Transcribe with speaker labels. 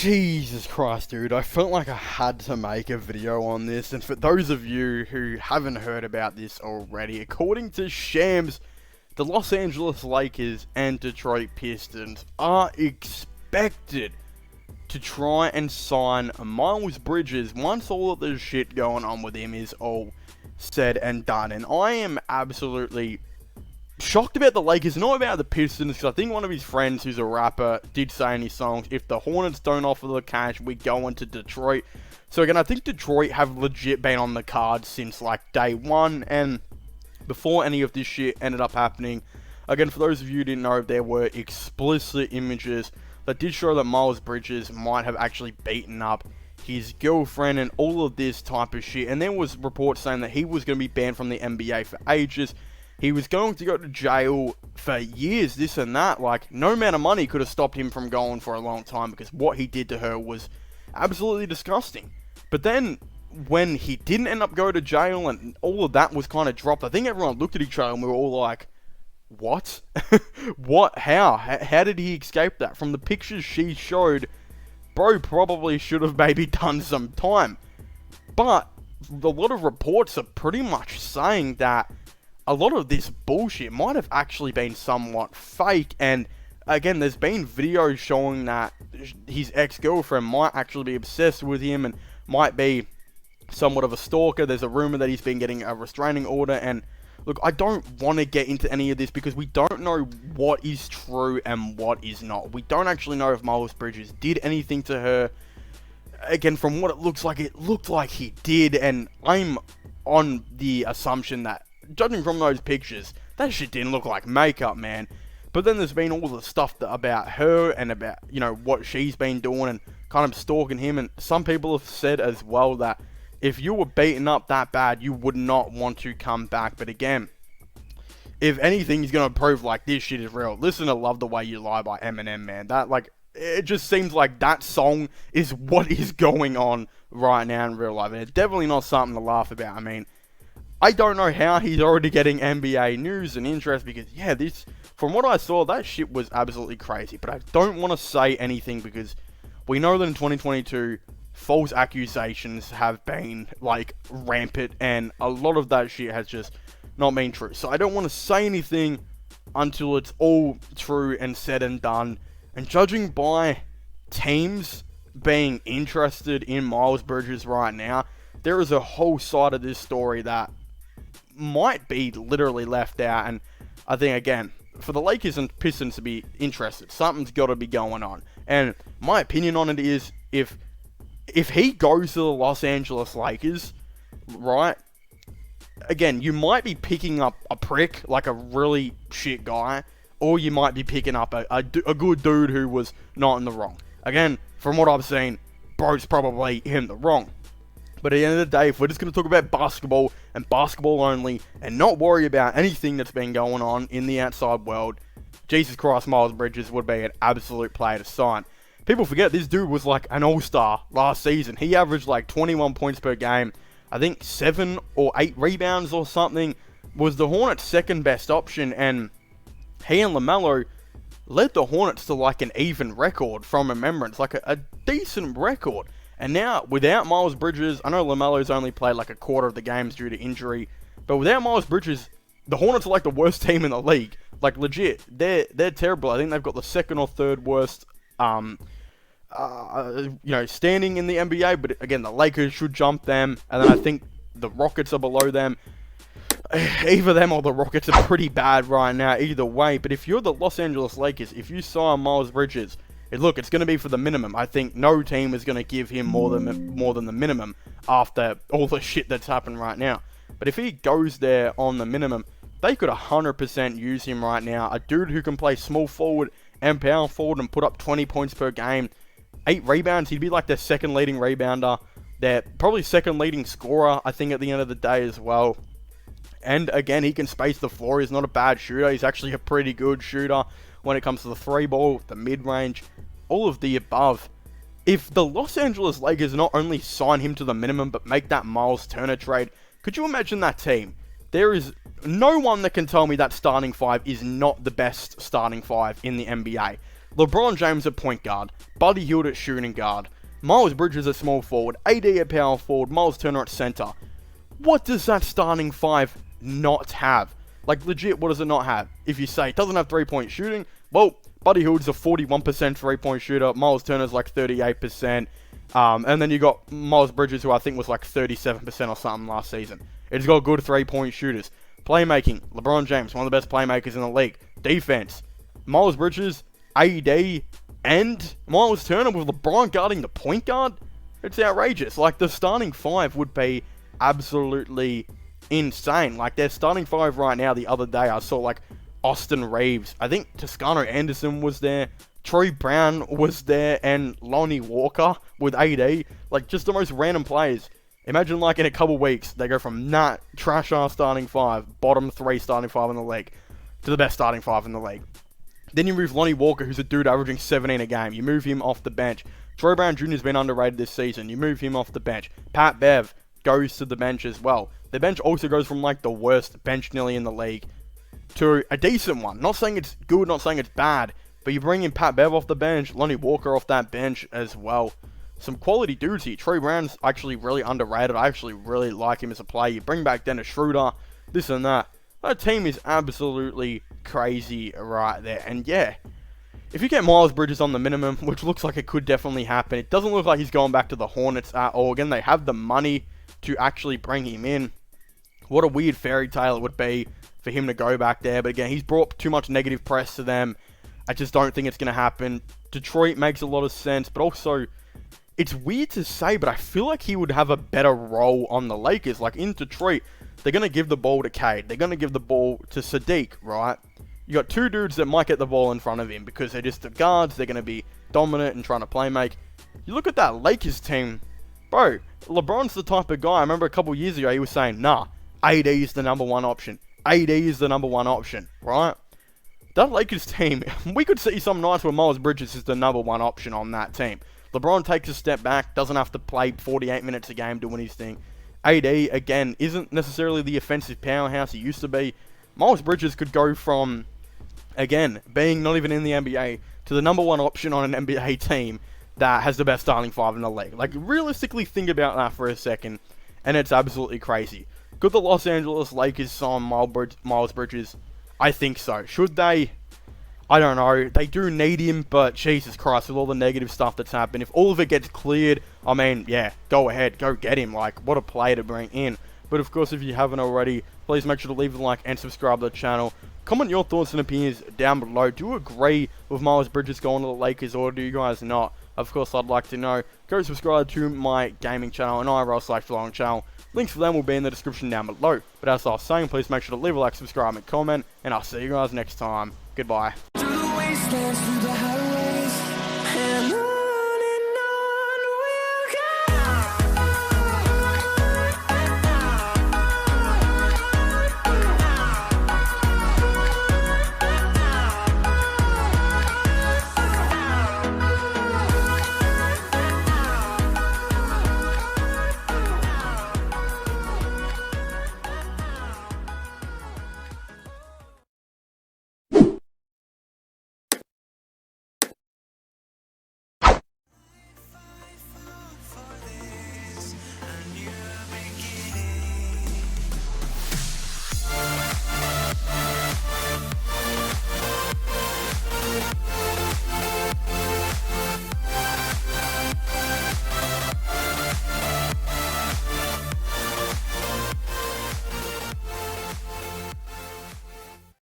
Speaker 1: Jesus Christ, dude. I felt like I had to make a video on this, and for those of you who haven't heard about this already, according to Shams, the Los Angeles Lakers and Detroit Pistons are expected to try and sign Miles Bridges once all of this shit going on with him is all said and done. And I am absolutely shocked about the Lakers, not about the Pistons, because I think one of his friends who's a rapper did say in his songs, if the Hornets don't offer the cash, we go into Detroit. So again, I think Detroit have legit been on the cards since like day one, and before any of this shit ended up happening. Again, for those of you who didn't know, there were explicit images that did show that Miles Bridges might have actually beaten up his girlfriend and all of this type of shit. And there was reports saying that he was going to be banned from the NBA for ages. He was going to go to jail for years, this and that. Like, no amount of money could have stopped him from going for a long time, because what he did to her was absolutely disgusting. But then, when he didn't end up going to jail and all of that was kind of dropped, I think everyone looked at each other and we were all like, what? What? How did he escape that? From the pictures she showed, bro probably should have maybe done some time. But a lot of reports are pretty much saying that a lot of this bullshit might have actually been somewhat fake. And again, there's been videos showing that his ex-girlfriend might actually be obsessed with him and might be somewhat of a stalker. There's a rumor that he's been getting a restraining order. And look, I don't want to get into any of this because we don't know what is true and what is not. We don't actually know if Miles Bridges did anything to her. Again, from what it looked like he did. And I'm on the assumption that, judging from those pictures, that shit didn't look like makeup, man. But then there's been all the stuff about her and about, you know, what she's been doing and kind of stalking him. And some people have said as well that if you were beaten up that bad, you would not want to come back. But again, if anything's going to prove like this shit is real, listen to Love the Way You Lie by Eminem, man. That, like, it just seems like that song is what is going on right now in real life. And it's definitely not something to laugh about. I mean, I don't know how he's already getting NBA news and interest because, yeah, this, from what I saw, that shit was absolutely crazy. But I don't want to say anything because we know that in 2022, false accusations have been, like, rampant, and a lot of that shit has just not been true. So I don't want to say anything until it's all true and said and done. And judging by teams being interested in Miles Bridges right now, there is a whole side of this story that might be literally left out. And I think, again, for the Lakers and Pistons to be interested, something's got to be going on. And my opinion on it is, if he goes to the Los Angeles Lakers, right, again, you might be picking up a prick, like a really shit guy, or you might be picking up a good dude who was not in the wrong. Again, from what I've seen, bro's probably in the wrong. But at the end of the day, if we're just going to talk about basketball and basketball only and not worry about anything that's been going on in the outside world, Jesus Christ, Miles Bridges would be an absolute player to sign. People forget this dude was like an all-star last season. He averaged like 21 points per game. I think 7 or 8 rebounds or something. Was the Hornets' second best option, and he and LaMelo led the Hornets to like an even record from remembrance, like a decent record. And now, without Miles Bridges, I know LaMelo's only played like a quarter of the games due to injury, but without Miles Bridges, the Hornets are like the worst team in the league. Like, legit, they're terrible. I think they've got the second or third worst, standing in the NBA. But again, the Lakers should jump them, and then I think the Rockets are below them. Either them or the Rockets are pretty bad right now, either way. But if you're the Los Angeles Lakers, if you sign Miles Bridges, it's going to be for the minimum. I think no team is going to give him more than the minimum after all the shit that's happened right now. But if he goes there on the minimum, they could 100% use him right now. A dude who can play small forward and power forward and put up 20 points per game. 8 rebounds, he'd be like their second leading rebounder. They're probably second leading scorer, I think, at the end of the day as well. And again, he can space the floor. He's not a bad shooter. He's actually a pretty good shooter when it comes to the 3-ball, the mid-range, all of the above. If the Los Angeles Lakers not only sign him to the minimum, but make that Miles Turner trade, could you imagine that team? There is no one that can tell me that starting 5 is not the best starting 5 in the NBA. LeBron James at point guard, Buddy Hield at shooting guard, Miles Bridges at small forward, AD at power forward, Miles Turner at center. What does that starting five not have? Like, legit, what does it not have? If you say it doesn't have three-point shooting, well, Buddy Hield's a 41% three-point shooter, Miles Turner's like 38%, and then you got Miles Bridges, who I think was like 37% or something last season. It's got good three-point shooters. Playmaking, LeBron James, one of the best playmakers in the league. Defense, Miles Bridges, AD, and Miles Turner with LeBron guarding the point guard? It's outrageous. Like, the starting five would be absolutely insane. Like, their starting five right now, the other day, I saw, like, Austin Reeves. I think Toscano Anderson was there. Troy Brown was there. And Lonnie Walker with AD. Like, just the most random players. Imagine, like, in a couple weeks, they go from that trash-ass starting five, bottom three starting five in the league, to the best starting five in the league. Then you move Lonnie Walker, who's a dude averaging 17 a game. You move him off the bench. Troy Brown Jr. has been underrated this season. You move him off the bench. Pat Bev goes to the bench as well. The bench also goes from, like, the worst bench nearly in the league to a decent one. Not saying it's good, not saying it's bad, but you bring in Pat Bev off the bench, Lonnie Walker off that bench as well. Some quality dudes here. Troy Brown's actually really underrated. I actually really like him as a player. You bring back Dennis Schroeder, this and that. That team is absolutely crazy right there. And yeah, if you get Miles Bridges on the minimum, which looks like it could definitely happen, it doesn't look like he's going back to the Hornets at all. Again, they have the money to actually bring him in. What a weird fairy tale it would be for him to go back there. But again, he's brought too much negative press to them. I just don't think it's going to happen. Detroit makes a lot of sense, but also, it's weird to say, but I feel like he would have a better role on the Lakers. Like, in Detroit, they're going to give the ball to Cade. They're going to give the ball to Sadiq, right? You got two dudes that might get the ball in front of him because they're just the guards. They're going to be dominant and trying to play make. You look at that Lakers team, bro, LeBron's the type of guy, I remember a couple years ago, he was saying, nah, AD is the number one option. AD is the number one option, right? That Lakers team, we could see some nights where Miles Bridges is the number one option on that team. LeBron takes a step back, doesn't have to play 48 minutes a game doing his thing. AD, again, isn't necessarily the offensive powerhouse he used to be. Miles Bridges could go from, again, being not even in the NBA to the number one option on an NBA team that has the best starting five in the league. Like, realistically, think about that for a second, and it's absolutely crazy. Could the Los Angeles Lakers sign Miles Bridges? I think so. Should they? I don't know. They do need him, but Jesus Christ, with all the negative stuff that's happened, if all of it gets cleared, I mean, yeah, go ahead, go get him. Like, what a player to bring in. But of course, if you haven't already, please make sure to leave a like and subscribe to the channel. Comment your thoughts and opinions down below. Do you agree with Miles Bridges going to the Lakers, or do you guys not? Of course, I'd like to know. Go subscribe to my gaming channel and IRL/vlogging channel. Links for them will be in the description down below. But as I was saying, please make sure to leave a like, subscribe, and comment. And I'll see you guys next time. Goodbye.